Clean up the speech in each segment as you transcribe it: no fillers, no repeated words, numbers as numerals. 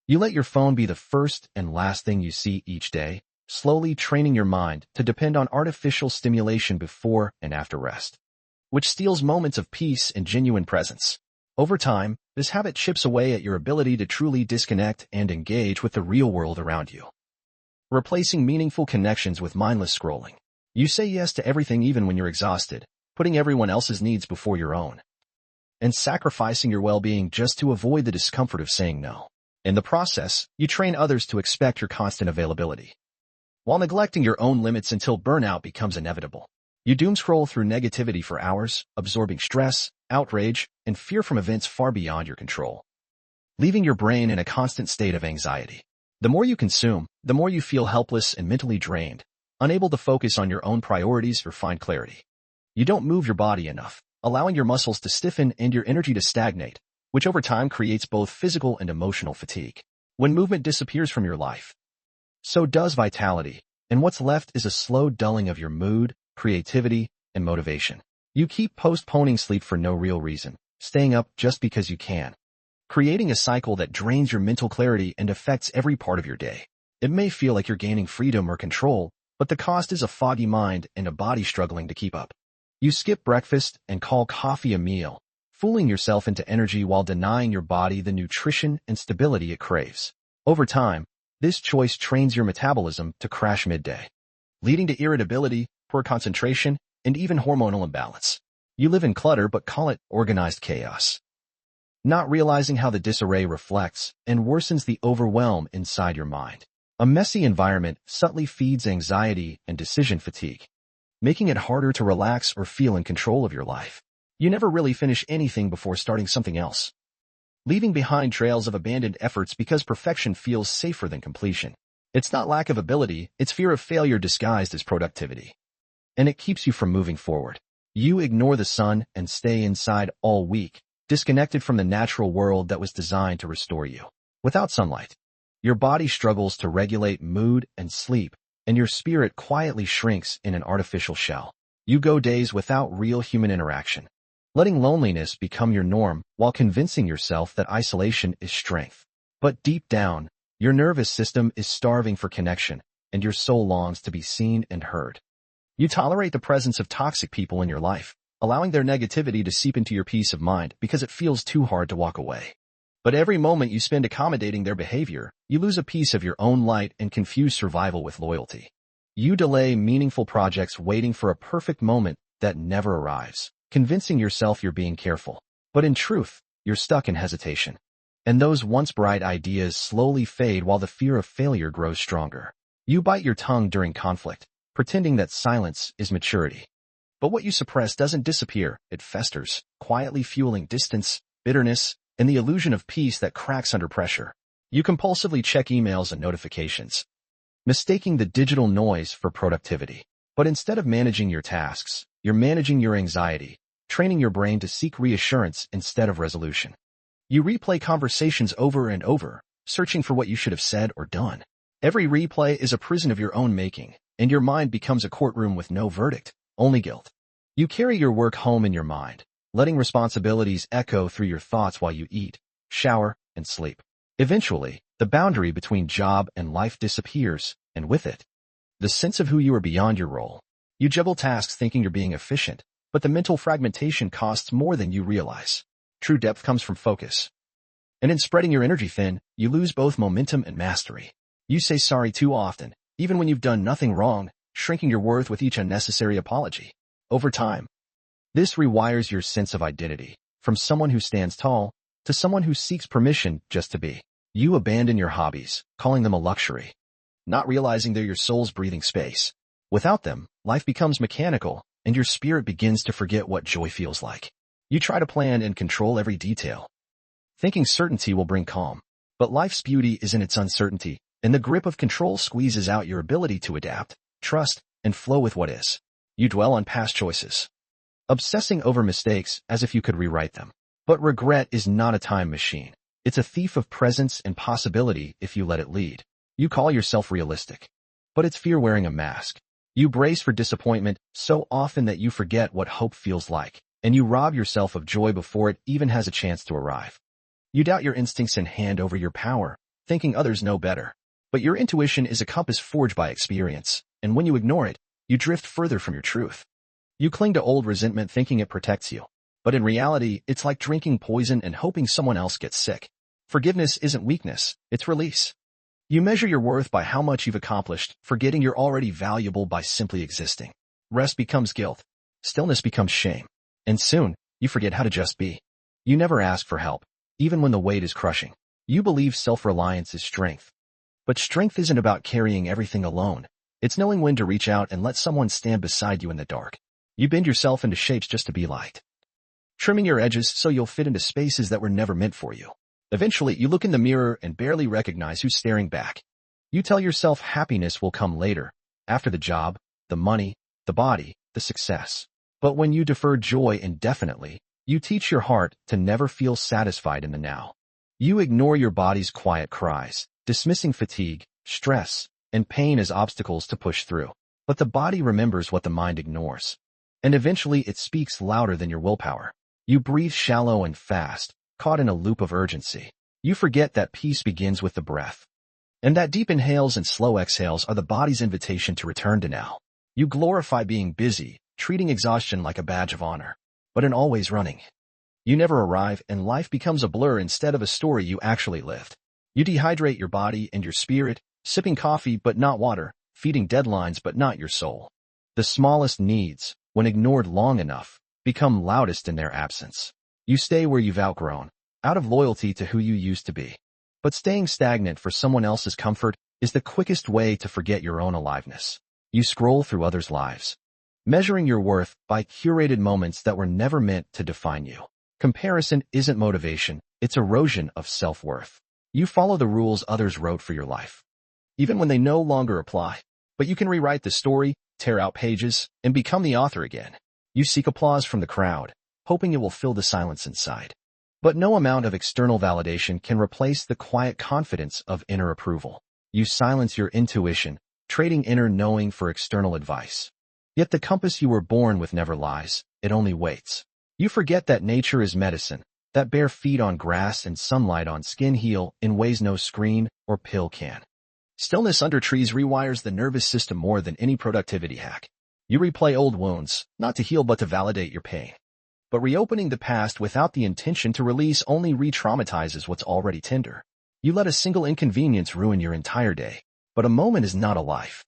You let your phone be the first and last thing you see each day, slowly training your mind to depend on artificial stimulation before and after rest, which steals moments of peace and genuine presence. Over time, this habit chips away at your ability to truly disconnect and engage with the real world around you. Replacing meaningful connections with mindless scrolling. You say yes to everything even when you're exhausted, putting everyone else's needs before your own, and sacrificing your well-being just to avoid the discomfort of saying no. In the process, you train others to expect your constant availability, while neglecting your own limits until burnout becomes inevitable. You doom scroll through negativity for hours, absorbing stress, outrage, and fear from events far beyond your control, leaving your brain in a constant state of anxiety. The more you consume, the more you feel helpless and mentally drained, unable to focus on your own priorities or find clarity. You don't move your body enough, allowing your muscles to stiffen and your energy to stagnate, which over time creates both physical and emotional fatigue. When movement disappears from your life, so does vitality, and what's left is a slow dulling of your mood, creativity, and motivation. You keep postponing sleep for no real reason, staying up just because you can, creating a cycle that drains your mental clarity and affects every part of your day. It may feel like you're gaining freedom or control, but the cost is a foggy mind and a body struggling to keep up. You skip breakfast and call coffee a meal, fooling yourself into energy while denying your body the nutrition and stability it craves. Over time, this choice trains your metabolism to crash midday, leading to irritability, poor concentration, and even hormonal imbalance. You live in clutter but call it organized chaos, not realizing how the disarray reflects and worsens the overwhelm inside your mind. A messy environment subtly feeds anxiety and decision fatigue, making it harder to relax or feel in control of your life. You never really finish anything before starting something else, leaving behind trails of abandoned efforts because perfection feels safer than completion. It's not lack of ability, it's fear of failure disguised as productivity, and it keeps you from moving forward. You ignore the sun and stay inside all week, disconnected from the natural world that was designed to restore you. Without sunlight, your body struggles to regulate mood and sleep, and your spirit quietly shrinks in an artificial shell. You go days without real human interaction, letting loneliness become your norm while convincing yourself that isolation is strength. But deep down, your nervous system is starving for connection, and your soul longs to be seen and heard. You tolerate the presence of toxic people in your life, allowing their negativity to seep into your peace of mind because it feels too hard to walk away. But every moment you spend accommodating their behavior, you lose a piece of your own light and confuse survival with loyalty. You delay meaningful projects waiting for a perfect moment that never arrives, convincing yourself you're being careful. But in truth, you're stuck in hesitation. And those once bright ideas slowly fade while the fear of failure grows stronger. You bite your tongue during conflict, pretending that silence is maturity. But what you suppress doesn't disappear, it festers, quietly fueling distance, bitterness, and the illusion of peace that cracks under pressure. You compulsively check emails and notifications, mistaking the digital noise for productivity. But instead of managing your tasks, you're managing your anxiety, training your brain to seek reassurance instead of resolution. You replay conversations over and over, searching for what you should have said or done. Every replay is a prison of your own making, and your mind becomes a courtroom with no verdict, only guilt. You carry your work home in your mind, letting responsibilities echo through your thoughts while you eat, shower, and sleep. Eventually, the boundary between job and life disappears, and with it, the sense of who you are beyond your role. You juggle tasks thinking you're being efficient, but the mental fragmentation costs more than you realize. True depth comes from focus. And in spreading your energy thin, you lose both momentum and mastery. You say sorry too often, even when you've done nothing wrong, shrinking your worth with each unnecessary apology. Over time, this rewires your sense of identity, from someone who stands tall to someone who seeks permission just to be. You abandon your hobbies, calling them a luxury, not realizing they're your soul's breathing space. Without them, life becomes mechanical, and your spirit begins to forget what joy feels like. You try to plan and control every detail, thinking certainty will bring calm. But life's beauty is in its uncertainty, and the grip of control squeezes out your ability to adapt, trust, and flow with what is. You dwell on past choices, obsessing over mistakes as if you could rewrite them. But regret is not a time machine. It's a thief of presence and possibility if you let it lead. You call yourself realistic, but it's fear wearing a mask. You brace for disappointment so often that you forget what hope feels like, and you rob yourself of joy before it even has a chance to arrive. You doubt your instincts and hand over your power, thinking others know better. But your intuition is a compass forged by experience, and when you ignore it, you drift further from your truth. You cling to old resentment thinking it protects you. But in reality, it's like drinking poison and hoping someone else gets sick. Forgiveness isn't weakness, it's release. You measure your worth by how much you've accomplished, forgetting you're already valuable by simply existing. Rest becomes guilt. Stillness becomes shame. And soon, you forget how to just be. You never ask for help, even when the weight is crushing. You believe self-reliance is strength. But strength isn't about carrying everything alone. It's knowing when to reach out and let someone stand beside you in the dark. You bend yourself into shapes just to be liked, trimming your edges so you'll fit into spaces that were never meant for you. Eventually, you look in the mirror and barely recognize who's staring back. You tell yourself happiness will come later, after the job, the money, the body, the success. But when you defer joy indefinitely, you teach your heart to never feel satisfied in the now. You ignore your body's quiet cries, dismissing fatigue, stress, and pain as obstacles to push through. But the body remembers what the mind ignores. And eventually it speaks louder than your willpower. You breathe shallow and fast, caught in a loop of urgency. You forget that peace begins with the breath. And that deep inhales and slow exhales are the body's invitation to return to now. You glorify being busy, treating exhaustion like a badge of honor. But in always running, you never arrive and life becomes a blur instead of a story you actually lived. You dehydrate your body and your spirit, sipping coffee but not water, feeding deadlines but not your soul. The smallest needs, when ignored long enough, become loudest in their absence. You stay where you've outgrown, out of loyalty to who you used to be. But staying stagnant for someone else's comfort is the quickest way to forget your own aliveness. You scroll through others' lives, measuring your worth by curated moments that were never meant to define you. Comparison isn't motivation, it's erosion of self-worth. You follow the rules others wrote for your life, even when they no longer apply. But you can rewrite the story, tear out pages, and become the author again. You seek applause from the crowd, hoping it will fill the silence inside. But no amount of external validation can replace the quiet confidence of inner approval. You silence your intuition, trading inner knowing for external advice. Yet the compass you were born with never lies, it only waits. You forget that nature is medicine, that bare feet on grass and sunlight on skin heal in ways no screen or pill can. Stillness under trees rewires the nervous system more than any productivity hack. You replay old wounds, not to heal but to validate your pain. But reopening the past without the intention to release only re-traumatizes what's already tender. You let a single inconvenience ruin your entire day. But a moment is not a life.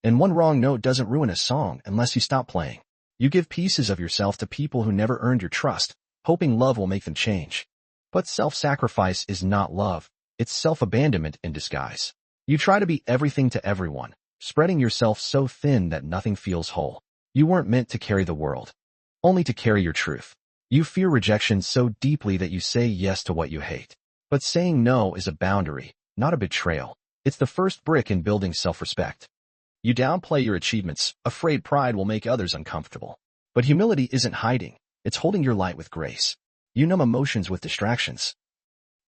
And one wrong note doesn't ruin a song unless you stop playing. You give pieces of yourself to people who never earned your trust, hoping love will make them change. But self-sacrifice is not love, it's self-abandonment in disguise. You try to be everything to everyone, spreading yourself so thin that nothing feels whole. You weren't meant to carry the world, only to carry your truth. You fear rejection so deeply that you say yes to what you hate. But saying no is a boundary, not a betrayal. It's the first brick in building self-respect. You downplay your achievements, afraid pride will make others uncomfortable. But humility isn't hiding, it's holding your light with grace. You numb emotions with distractions,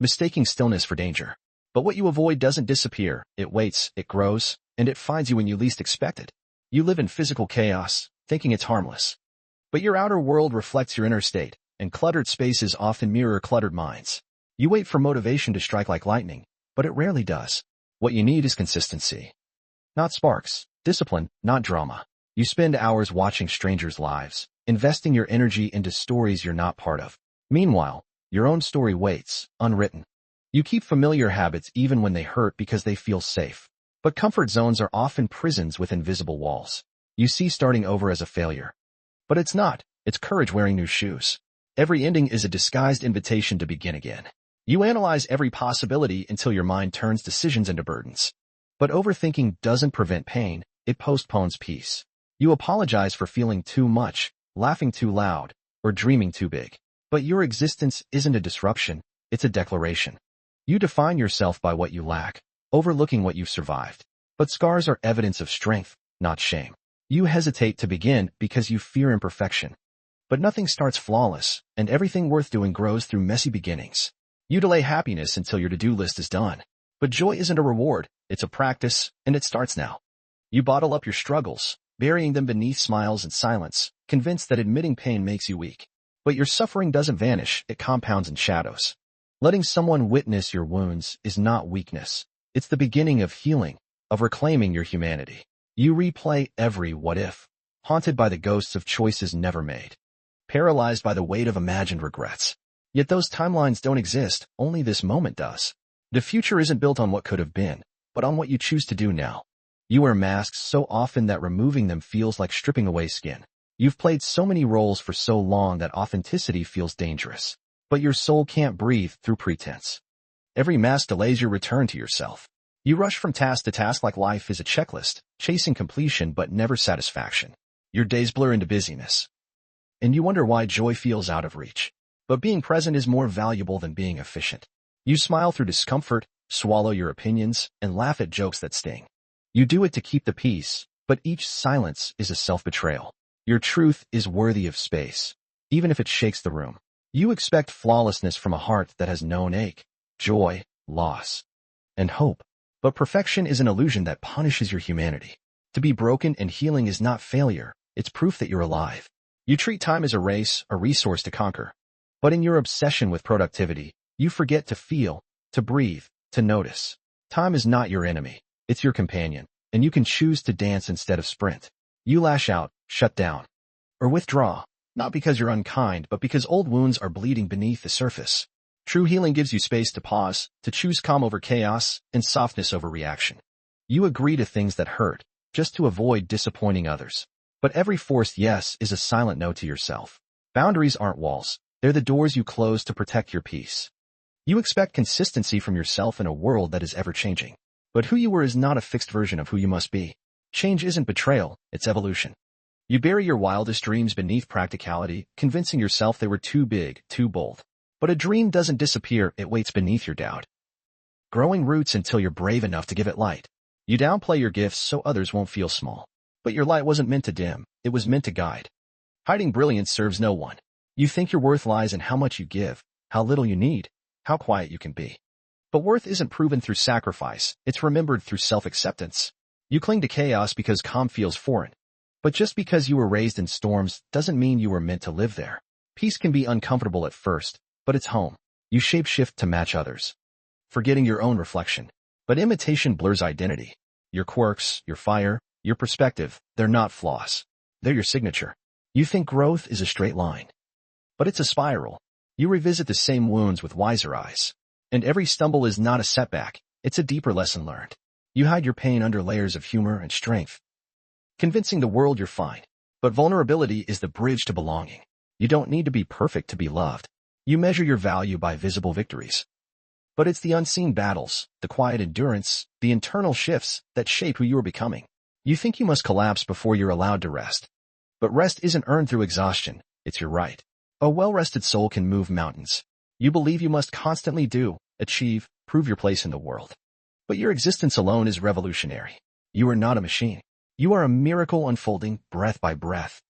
mistaking stillness for danger. But what you avoid doesn't disappear, it waits, it grows, and it finds you when you least expect it. You live in physical chaos, thinking it's harmless. But your outer world reflects your inner state, and cluttered spaces often mirror cluttered minds. You wait for motivation to strike like lightning, but it rarely does. What you need is consistency. Not sparks, discipline, not drama. You spend hours watching strangers' lives, investing your energy into stories you're not part of. Meanwhile, your own story waits, unwritten. You keep familiar habits even when they hurt because they feel safe. But comfort zones are often prisons with invisible walls. You see starting over as a failure. But it's not, it's courage wearing new shoes. Every ending is a disguised invitation to begin again. You analyze every possibility until your mind turns decisions into burdens. But overthinking doesn't prevent pain, it postpones peace. You apologize for feeling too much, laughing too loud, or dreaming too big. But your existence isn't a disruption, it's a declaration. You define yourself by what you lack, overlooking what you've survived. But scars are evidence of strength, not shame. You hesitate to begin because you fear imperfection. But nothing starts flawless, and everything worth doing grows through messy beginnings. You delay happiness until your to-do list is done. But joy isn't a reward, it's a practice, and it starts now. You bottle up your struggles, burying them beneath smiles and silence, convinced that admitting pain makes you weak. But your suffering doesn't vanish, it compounds in shadows. Letting someone witness your wounds is not weakness. It's the beginning of healing, of reclaiming your humanity. You replay every what if, haunted by the ghosts of choices never made, paralyzed by the weight of imagined regrets. Yet those timelines don't exist, only this moment does. The future isn't built on what could have been, but on what you choose to do now. You wear masks so often that removing them feels like stripping away skin. You've played so many roles for so long that authenticity feels dangerous. But your soul can't breathe through pretense. Every mask delays your return to yourself. You rush from task to task like life is a checklist, chasing completion but never satisfaction. Your days blur into busyness. And you wonder why joy feels out of reach. But being present is more valuable than being efficient. You smile through discomfort, swallow your opinions, and laugh at jokes that sting. You do it to keep the peace, but each silence is a self-betrayal. Your truth is worthy of space, even if it shakes the room. You expect flawlessness from a heart that has known ache, joy, loss, and hope. But perfection is an illusion that punishes your humanity. To be broken and healing is not failure, it's proof that you're alive. You treat time as a race, a resource to conquer. But in your obsession with productivity, you forget to feel, to breathe, to notice. Time is not your enemy, it's your companion, and you can choose to dance instead of sprint. You lash out, shut down, or withdraw, not because you're unkind, but because old wounds are bleeding beneath the surface. True healing gives you space to pause, to choose calm over chaos, and softness over reaction. You agree to things that hurt, just to avoid disappointing others. But every forced yes is a silent no to yourself. Boundaries aren't walls. They're the doors you close to protect your peace. You expect consistency from yourself in a world that is ever-changing. But who you were is not a fixed version of who you must be. Change isn't betrayal, it's evolution. You bury your wildest dreams beneath practicality, convincing yourself they were too big, too bold. But a dream doesn't disappear, it waits beneath your doubt, growing roots until you're brave enough to give it light. You downplay your gifts so others won't feel small. But your light wasn't meant to dim, it was meant to guide. Hiding brilliance serves no one. You think your worth lies in how much you give, how little you need, how quiet you can be. But worth isn't proven through sacrifice, it's remembered through self-acceptance. You cling to chaos because calm feels foreign. But just because you were raised in storms doesn't mean you were meant to live there. Peace can be uncomfortable at first, but it's home. You shape-shift to match others, forgetting your own reflection. But imitation blurs identity. Your quirks, your fire, your perspective, they're not flaws. They're your signature. You think growth is a straight line. But it's a spiral. You revisit the same wounds with wiser eyes. And every stumble is not a setback, it's a deeper lesson learned. You hide your pain under layers of humor and strength, convincing the world you're fine. But vulnerability is the bridge to belonging. You don't need to be perfect to be loved. You measure your value by visible victories. But it's the unseen battles, the quiet endurance, the internal shifts that shape who you are becoming. You think you must collapse before you're allowed to rest. But rest isn't earned through exhaustion, it's your right. A well-rested soul can move mountains. You believe you must constantly do, achieve, prove your place in the world. But your existence alone is revolutionary. You are not a machine. You are a miracle unfolding breath by breath.